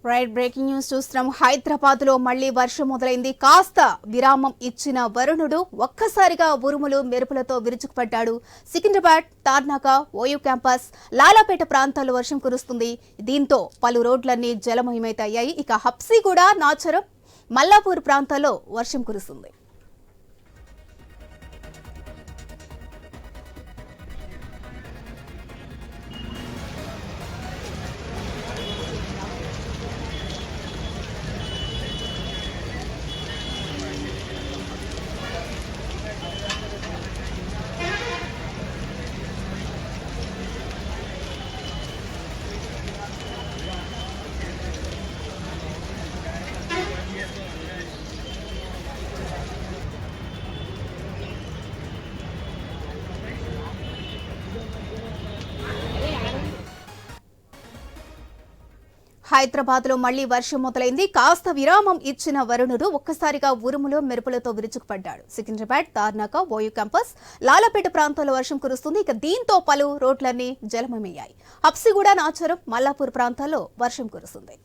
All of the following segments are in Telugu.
రైట్ బ్రేకింగ్ న్యూస్ చూస్తున్నాం. హైదరాబాద్ లో మళ్లీ వర్షం మొదలైంది. కాస్త విరామం ఇచ్చిన వరుణుడు ఒక్కసారిగా ఉరుములు మెరుపులతో విరుచుకుపడ్డాడు. సికింద్రాబాద్, తార్నాక, ఓయూ క్యాంపస్, లాలాపేట ప్రాంతాల్లో వర్షం కురుస్తుంది. దీంతో పలు రోడ్లన్నీ జలమయమయ్యాయి. ఇక హబ్సిగూడ, నాచరం, మల్లాపూర్ ప్రాంతాల్లో వర్షం కురుస్తుంది. హైదరాబాద్ లో మళ్లీ వర్షం మొదలైంది. కాస్త విరామం ఇచ్చిన వరుణుడు ఒక్కసారిగా ఉరుములు మెరుపులతో విరుచుకుపడ్డాడు. సికింద్రాబాద్, తార్నాక, ఓయూ క్యాంపస్, లాలాపేట ప్రాంతాల్లో వర్షం కురుస్తుంది. ఇక దీంతో పలు రోడ్లన్నీ జలమయమయ్యాయి. హబ్సిగూడ, నాచరం, మల్లాపూర్ ప్రాంతాల్లో వర్షం కురుస్తుంది.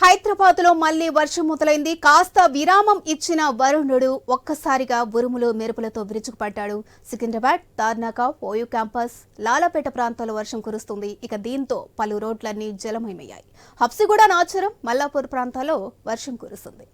హైదరాబాద్ లో మళ్లీ వర్షం మొదలైంది. కాస్త విరామం ఇచ్చిన వరుణుడు ఒక్కసారిగా ఉరుములు మెరుపులతో విరుచుకుపడ్డాడు. సికింద్రాబాద్, తార్నాక, ఓయూ క్యాంపస్, లాలాపేట ప్రాంతాల్లో వర్షం కురుస్తుంది. ఇక దీంతో పలు రోడ్లన్నీ జలమయమయ్యాయి. హబ్సిగూడ, నాచరం, మల్లాపూర్ ప్రాంతాల్లో వర్షం కురుస్తుంది.